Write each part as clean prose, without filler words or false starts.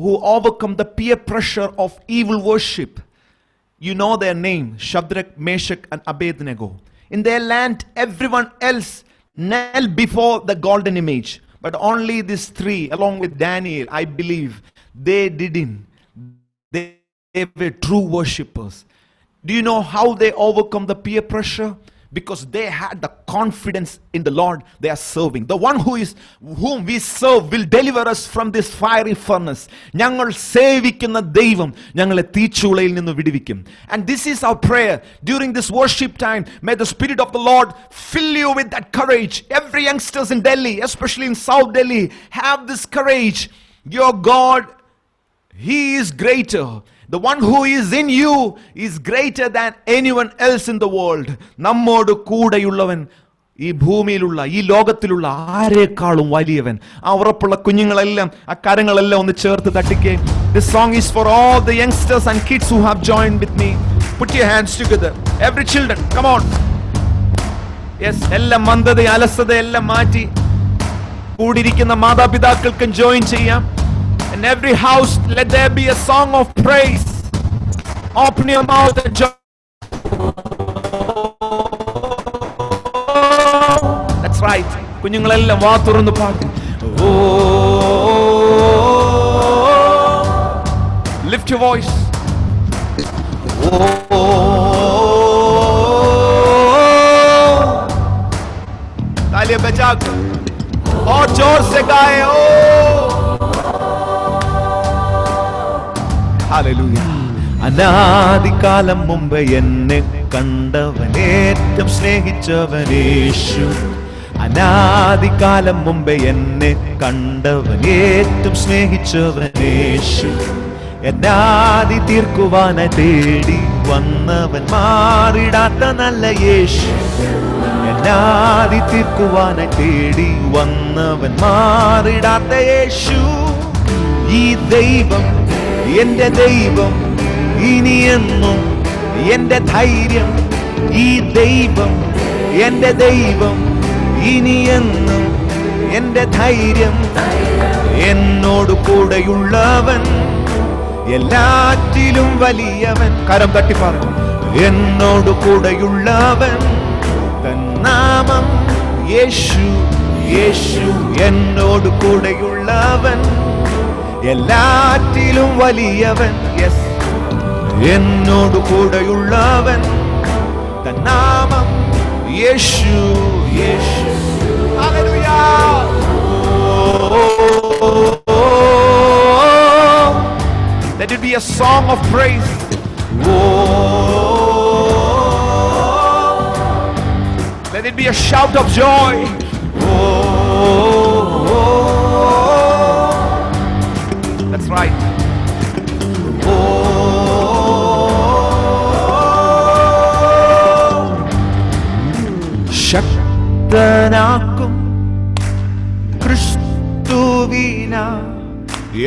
who overcome the peer pressure of evil worship. You know their name, Shadrach, Meshach, and Abednego. In their land, everyone else knelt before the golden image. But only these three, along with Daniel, I believe, they didn't. They were true worshippers. Do you know how they overcome the peer pressure? Because they had the confidence in the Lord they are serving. The one whom we serve will deliver us from this fiery furnace. ഞങ്ങൾ സേവിക്കുന്ന ദൈവം ഞങ്ങളെ തീച്ചൂളയിൽ നിന്ന് വിടുവിക്കും. And this is our prayer during this worship time. May the Spirit of the Lord fill you with that courage. Every youngsters in Delhi, especially in South Delhi, have this courage. Your God, He is greater. The one who is in you is greater than anyone else in the world. നമ്മോട് കൂടെയുള്ളവൻ ഈ ഭൂമിയിലുള്ള ഈ ലോകത്തിലുള്ള ആരെക്കാളും വലിയവൻ. ആ ഉറപ്പുള്ള കുഞ്ഞുങ്ങളെല്ലാം ആ കരങ്ങളെല്ലാം ഒന്ന് ചേർത്ത് തട്ടിക്കേ. This song is for all the youngsters and kids who have joined with me. Put your hands together. Every children, come on. Yes, എല്ലാം മന്ദത അലസത എല്ലാം മാറ്റി കൂടിയിരിക്കുന്ന മാതാപിതാക്കൾക്കും ജോയിൻ ചെയ്യാം. In every house, let there be a song of praise. Open your mouth and join. That's right. കുഞ്ഞുങ്ങളെല്ലാം വാ തുറന്ന് പാടും. Lift your voice. तालियां बजाकर और जोर से गाए. അനാദികാലം മുമ്പ് എന്നെ കണ്ടവൻ ഏറ്റവും സ്നേഹിച്ചവൻ യേശു. അനാദികാലം മുമ്പ് എന്നെ കണ്ടവൻ ഏറ്റവും സ്നേഹിച്ചവൻ യേശു. എന്നാദി തീർക്കുവാനായി തേടി വന്നവൻ മാറിടാത്ത നല്ല യേശു. എന്നാദി തീർക്കുവാനായി തേടി വന്നവൻ മാറിടാത്ത യേശു. ഈ ദൈവം എന്റെ ദൈവം ഇനിയെന്നും എന്റെ ധൈര്യം. ഈ ദൈവം എന്റെ ദൈവം ഇനിയെന്നും എന്റെ ധൈര്യം. എന്നോട് കൂടെയുള്ളവൻ എല്ലാറ്റിലും വലിയവൻ. കരം തട്ടി പറഞ്ഞു. എന്നോട് കൂടെയുള്ളവൻ തൻ നാമം യേശു. യേശു എന്നോട് കൂടെയുള്ളവൻ എല്ലാറ്റിലും വലിയവൻ. യെസ്, എന്നോട് കൂടെയുള്ളവൻ തൻ നാമം യേശു. യേശു. Hallelujah. Let it be a song of praise. Let it be a shout of joy. That's right. ശക്തനാക്കും ക്രിസ്തുവിന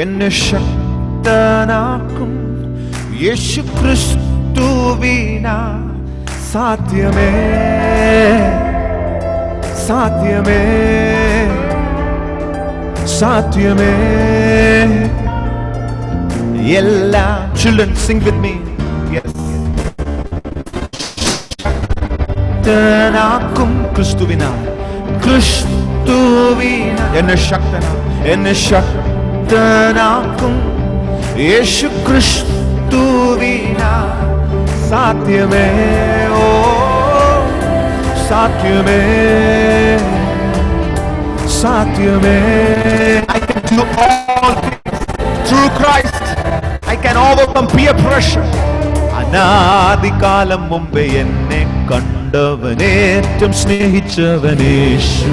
എന്നെ ശക്തനാക്കും യേശു ക്രിസ്തുവിന. സാധ്യമേ സാധ്യമേ സാധ്യമേ. എല്ലാം children sing with me. Yes. ശക്തനാക്കും ക്രിസ്തുവിന ക്രിസ്തുവിന എന്നെ ശക്തനാക്കും യേശു ക്രിസ്തുവിന. സാധ്യമേ ഓ സാധ്യമേ സാധ്യമേ. I can do all things through Christ. I can overcome peer pressure. അനാദികാലം മുമ്പേ എന്നെ കണ്ടവൻ ഏറ്റവും സ്നേഹിച്ചവൻ യേശു.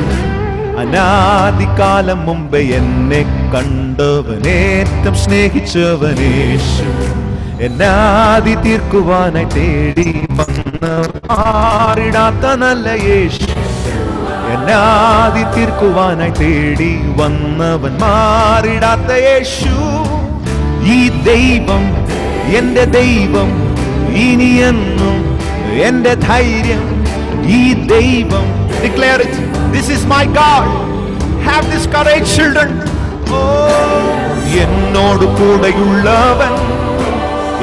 അനാദികാലം മുമ്പേ എന്നെ കണ്ടവൻ ഏറ്റവും സ്നേഹിച്ചവൻ യേശു. എന്നാദി തീർക്കുവാനായി തേടി വന്നവൻ മാറിടാത്ത നല്ല യേശു. എന്നാദി തീർക്കുവാനായി തേടി വന്നവൻ മാറിടാത്ത യേശു. ഈ ദൈവം എന്റെ ദൈവം ഇനിയെന്നും എന്റെ ധൈര്യം. ഈ ദൈവം. Declare it. This is my God. Have this courage, children. Oh. എന്നോട് കൂടെയുള്ളവൻ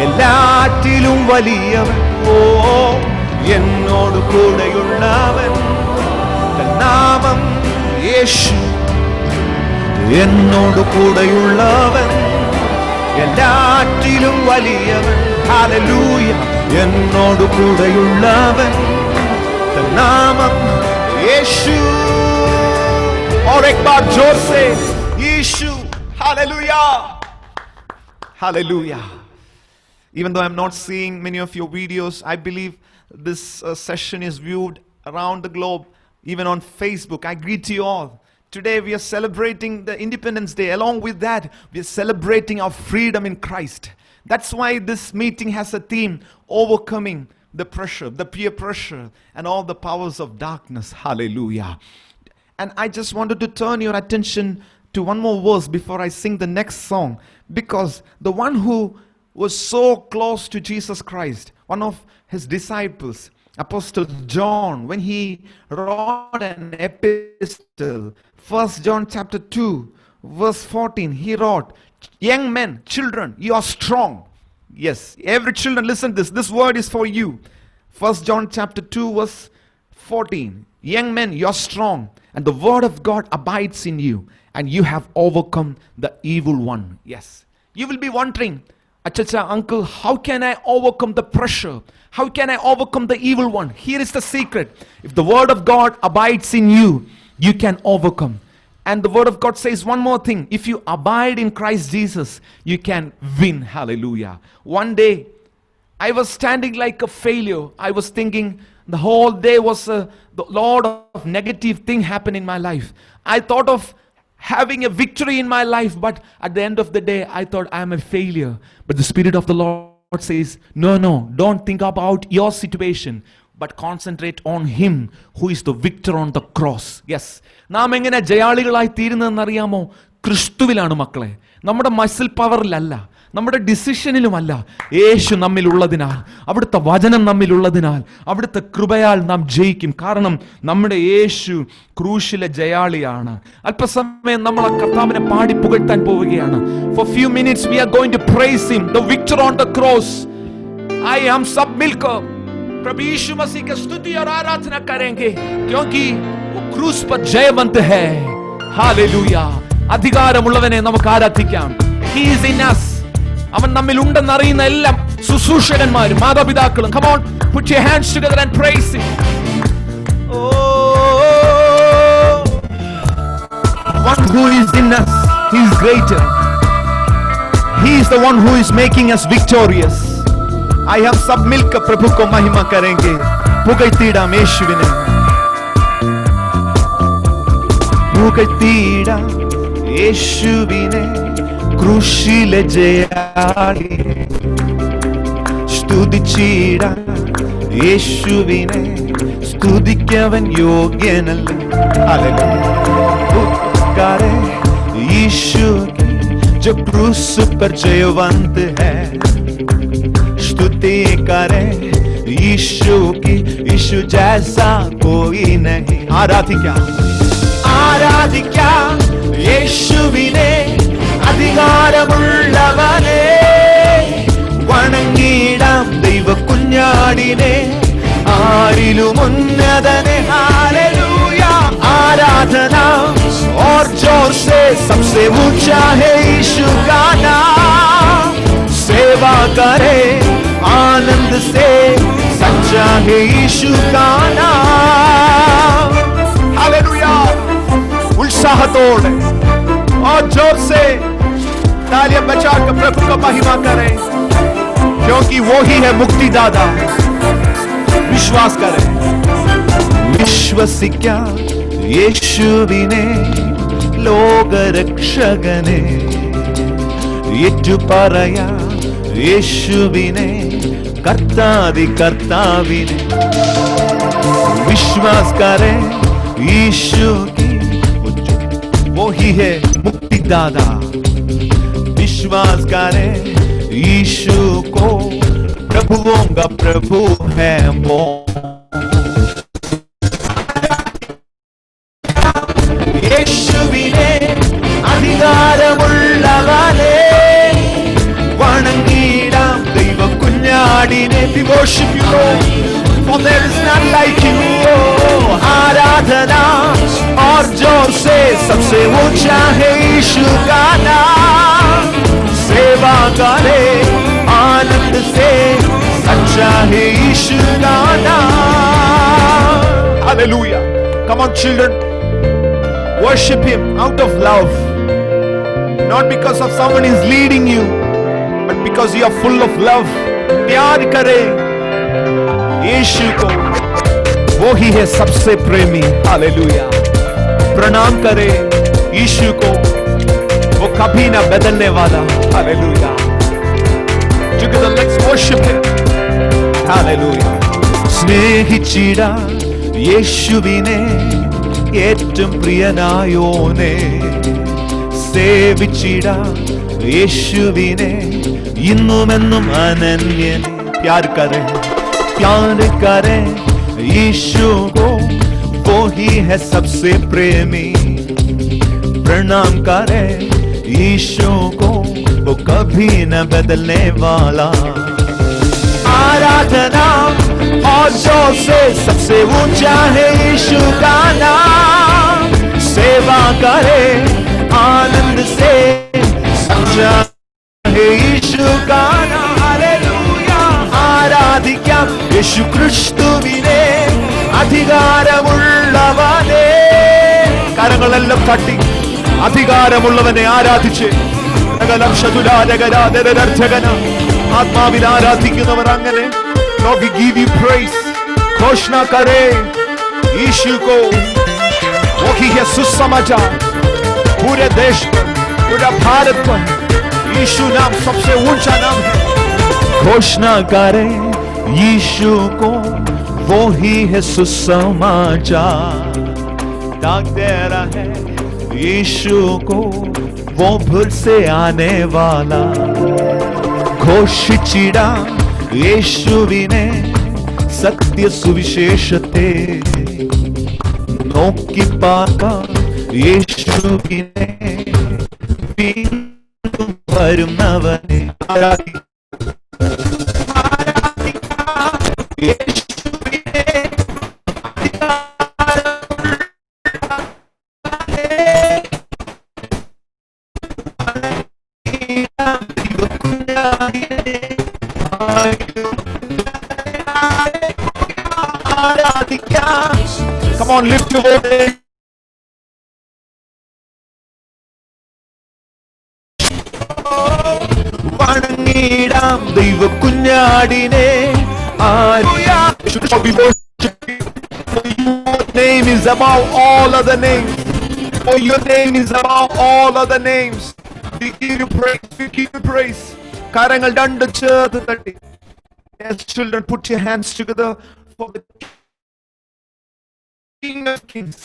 എല്ലാറ്റിലും വലിയവൻ. ഓ, എന്നോട് കൂടെയുള്ളവൻ നാമം യേശു. എന്നോട് കൂടെയുള്ളവൻ എല്ലാറ്റിലും വലിയവൻ. ഹല്ലേലൂയ. എന്നോട് കൂടെയുള്ളവൻ നാമം യേശു. और एक बार जोर से यीशु. Hallelujah. Hallelujah. Even though I'm not seeing many of your videos, I believe this session is viewed around the globe, even on Facebook. I greet you all. Today we are celebrating the Independence Day. Along with that, we are celebrating our freedom in Christ. That's why this meeting has a theme: overcoming the pressure, the peer pressure, and all the powers of darkness. Hallelujah. And I just wanted to turn your attention to one more verse before I sing the next song, because the one who was so close to Jesus Christ, one of his disciples, Apostle John, when he wrote an epistle, 1 John chapter 2, verse 14, he wrote, young men, children, you are strong. Yes, every children, listen to this. This word is for you. 1 John chapter 2, verse 14. Young men, you are strong, and the word of God abides in you, and you have overcome the evil one. Yes. You will be wondering, Achacha, uncle, how can I overcome the pressure? How can I overcome the evil one? Here is the secret. If the word of God abides in you, you can overcome. And the word of God says one more thing. If you abide in Christ Jesus, you can win. Hallelujah. One day, I was standing like a failure. I was thinking the whole day was a lot of negative thing happened in my life. I thought of having a victory in my life, but at the end of the day, I thought I am a failure. But the Spirit of the Lord says, no, don't think about your situation, but concentrate on Him who is the victor on the cross. Yes. നാം എങ്ങനെ ജയാളികളായി തീരുന്നതെന്നറിയാമോ? ക്രിസ്തുവിലാണ് മക്കളെ. നമ്മുടെ muscle പവറിലല്ല, നമ്മുടെ ഡിസിഷനിലുമല്ല. യേശു നമ്മിലുള്ളതിനാൽ, അവിടുത്തെ വചനം നമ്മിലുള്ളതിനാൽ, അവിടുത്തെ കൃപയാൽ നാം ജയിക്കും. കാരണം നമ്മുടെ യേശു ക്രൂശിലെ ജയാളിയാണ്. അല്പസമയം നമ്മൾ ആ കർത്താവിനെ പാടി പുകഴ്ത്താൻ പോവുകയാണ്. For few minutes we are going to praise him, the victor on the cross. I am सब मिलकर प्रभु यीशु मसीह की स्तुति और आराधना करेंगे, क्योंकि वो क्रूस पर जयवंत है. हालेलुया. അധികാരമുള്ളവനെ നമുക്ക് ആരാധിക്കാം. He is in us. അവൻ നമ്മിൽ ഉണ്ടെന്ന് അറിയുന്ന എല്ലാ ശുശ്രൂഷകന്മാരും മാതാപിതാക്കളും, come on, put your hands together and praise him. Oh, one who is in us, he is greater. He is the one who is making us victorious. I have सब मिलकर प्रभु को महिमा करेंगे. पुगैतीडाम യേശുവിനെ, പുകഴ്ത്തിടാം യേശുവിനെ, ക്രൂശിലെ ജയാളി. സ്തുതിച്ചിടാം യേശുവിനെ, സ്തുതിക്കവൻ യോഗ്യനല്ല. पुकारे यीशु जो क्रूस पर जयवंत है. स्तुति करे यीशु की, यीशु जैसा कोई नहीं. ആരാധിക്കാം യേശുവിനെ, അധികാരമുള്ളവനെ. വണങ്ങിടാം ദൈവ കുഞ്ഞാടിനെ, ആരിലും ഉന്നതനെ. ഹല്ലേലൂയ. ആരാധന और जोर से सबसे ऊंचा है यीशु का नाम. सेवा करे आनंद से, सच्चा है यीशु का नाम. हालेलुया. उत्साहतोड़ और जोर से तालियां बजाकर प्रभु का महिमा करें, क्योंकि वो ही है मुक्तिदाता. विश्वास करें. വിശ്വസിക്കാം യേശുവിനെ, ലോകരക്ഷകനെ. ഏറ്റുപറയാം യേശുവിനെ, കർത്താതി കർത്താവിനെ. विश्वास करें यीशु की, वो ही है मुक्तिदाता. विश्वास करें यीशु को, प्रभुओं का प्रभु है वो. യേശുവിനെ, അധികാരമുള്ളവനെ. We worship you, Lord, for there is none like you. आराधना और जोर से सबसे ऊंचा है यीशु का नाम. सेवा करे आनंद से सच्चा है यीशु का नाम. Hallelujah. Come on, children, worship him out of love, not because of someone is leading you, but because you are full of love. प्यार करे यीशु को, वो ही है सबसे प्रेमी. हालेलुया. प्रणाम करे यीशु को, वो कभी ना बदलने वाला. Hallelujah. Together let's worship him. Hallelujah. സ്നേഹിച്ചിട യേശുവിനെ ഏറ്റവും പ്രിയനായോനെ, സേവിച്ചിട യേശുവിനെ ഇന്നുമെന്നും അനന്യനെ. प्यार करें यीशु को, वो ही है सबसे प्रेमी. प्रणाम करें यीशु को, वो कभी न बदलने वाला. आराधना और जोर से सबसे ऊंचा है यीशु का नाम. सेवा करे आनंद से सच्चा है यीशु का नाम. हालेलुया. ആരാധിക്കാം യേശു ക്രിസ്തുവിനെ, അധികാരമുള്ളവനെ. കരങ്ങളെല്ലാം തട്ടി അധികാരമുള്ളവനെ ആരാധിച്ച് ആത്മാവിൽ ആരാധിക്കുന്നവർ അങ്ങനെ. Lord, we give you praise. घोषणा करे यीशु को, वो ही है सुसमाचार पूरे देश पर, पूरा भारत पर. यीशु नाम सबसे ऊंचा नाम है. घोषणा करे यीशु को, वो ही है सुसमाचार. दाग दे रहा है यीशु को, वो भूल से आने वाला. ഘോഷിച്ചിട യേശുവിനെ സത്യ സുവിശേഷത്തെ, നോക്കി പാർക്കാം യേശുവിനെ വീണ്ടും വരുന്നവനെ. Come on, lift your voice. വണങ്ങിടാം ദൈവ കുഞ്ഞാടിനെ. Your name is above all other names. For your name is above all other names. We give you praise. We give you praise. കരങ്ങൾ രണ്ട് ചേർത്ത് തട്ടി. Yes, children, put your hands together for the King of Kings.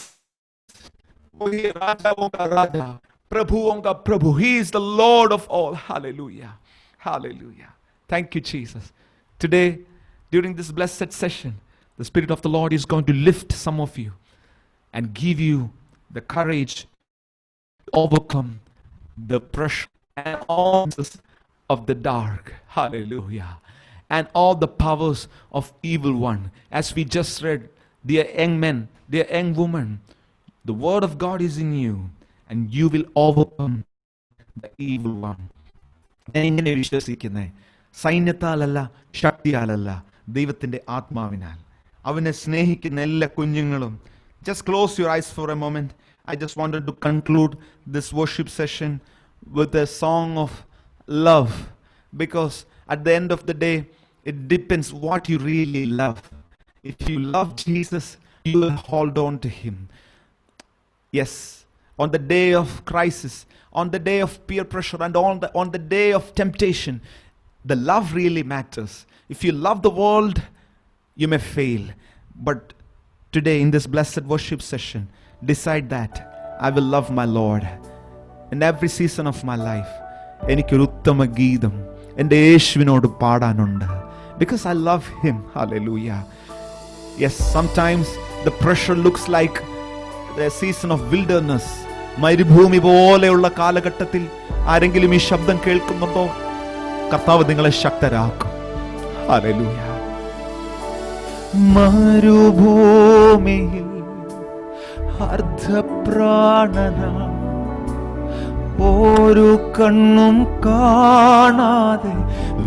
वही राजाओं का राजा, प्रभुओं का प्रभु. He is the Lord of all. Hallelujah. Hallelujah. Thank you, Jesus. Today, during this blessed session, the Spirit of the Lord is going to lift some of you and give you the courage to overcome the pressure and all of the dark. Hallelujah. And all the powers of evil one. As we just read, dear young men, dear young woman, the word of God is in you and you will overcome the evil one. ഞാൻ ഇങ്ങനെ വിശ്വസിക്കുന്നേ, സൈന്യത്താലല്ല ശക്തിയാലല്ല, ദൈവത്തിൻ്റെ ആത്മാവിനാൽ. അവനെ സ്നേഹിക്കുന്ന എല്ലാ കുഞ്ഞുങ്ങളും, just close your eyes for a moment. I just wanted to conclude this worship session with a song of love, because at the end of the day it depends what you really love. If you love Jesus, you will hold on to him. Yes, on the day of crisis, on the day of peer pressure, and on the day of temptation, the love really matters. If you love the world, you may fail. But today in this blessed worship session, decide that I will love my Lord in every season of my life. എനിക്കൊരു ഉത്തമ ഗീതം എൻ്റെ യേശുവിനോട് പാടാനുണ്ട്, because I love him. Hallelujah. Yes, sometimes the pressure looks like a season of wilderness. മരുഭൂമി പോലെയുള്ള കാലഘട്ടത്തിൽ ആരെങ്കിലും ഈ ശബ്ദം കേൾക്കുന്നുണ്ടോ? കർത്താവ് നിങ്ങളെ ശക്തരാക്കും. Hallelujah. മരുഭൂമിയിൽ അർദ്ധപ്രാണന ഒരു കണ്ണും കാണാതെ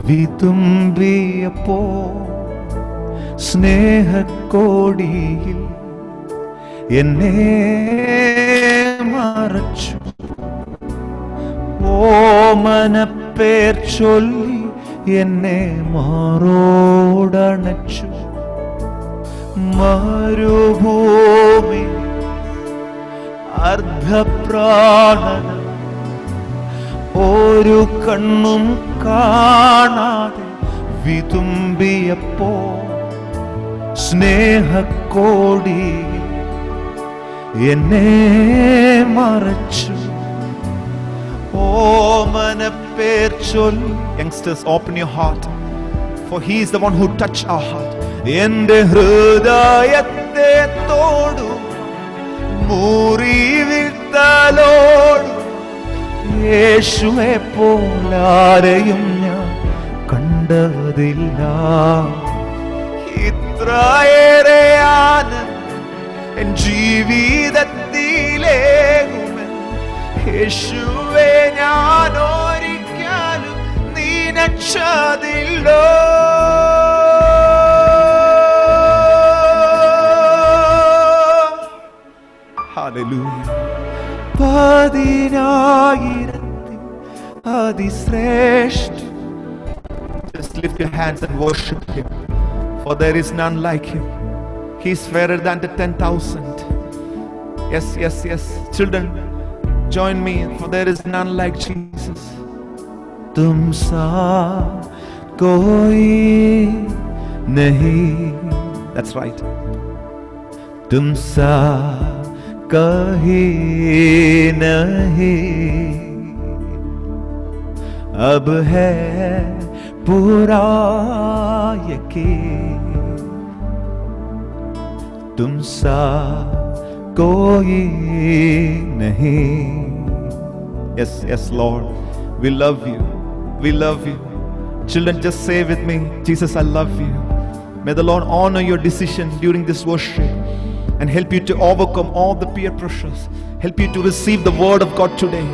വിതുമ്പിയപ്പോ സ്നേഹക്കോടിയിൽ എന്നെ മറച്ചു. ഓമനപ്പേർ ചൊല്ലി എന്നെ മാറോടണച്ചു. മരുഭൂമി അർദ്ധപ്രാണന ഒരു കണ്ണും കാണാതെ വിതുമ്പിയപ്പോ സ്നേഹക്കോടി എന്നെ മറച്ചു. ഓമനപ്പേർ ചൊല്ലി. Youngsters, open your heart, for he is the one who touched our heart. എന്റെ ഹൃദയത്തെ തോടു മുറിവിട്ടലോടു യേശുവെ പോലാരെയും ഞാൻ കണ്ടതില്ല. ഇത്രയേറെ ആനന്ദം എൻ ജീവിതത്തിലേകുമെൻ യേശുവെ ഞാൻ ഒരിക്കലും നിനച്ചതില്ലോ. Hallelujah. പതിനായിരത്തിൽ അതിശ്രേഷ്ഠ. Just lift your hands and worship him, for there is none like him. He is fairer than the 10,000. Yes, yes, yes. Children, join me, for there is none like Jesus. तुम सा कोई नहीं. That's right. तुम सा कहीं नहीं अब है पूरा यकीन. तुम सा कोई नहीं. Yes, yes, Lord, we love you. We love you. Children, just say with me, Jesus, I love you. May the Lord honor your decision during this worship and help you to overcome all the peer pressures. Help you to receive the word of God today,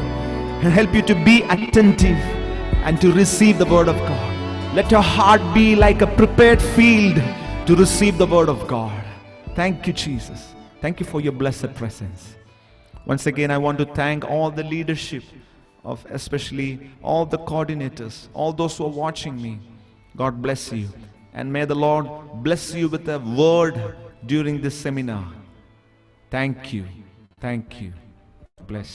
and help you to be attentive and to receive the word of God. Let your heart be like a prepared field to receive the word of God. Thank you, Jesus. Thank you for your blessed presence. Once again, I want to thank all the leadership of especially all the coordinators, all those who are watching me. God bless you, and may the Lord bless you with a word during this seminar. Thank you. Thank you. Bless.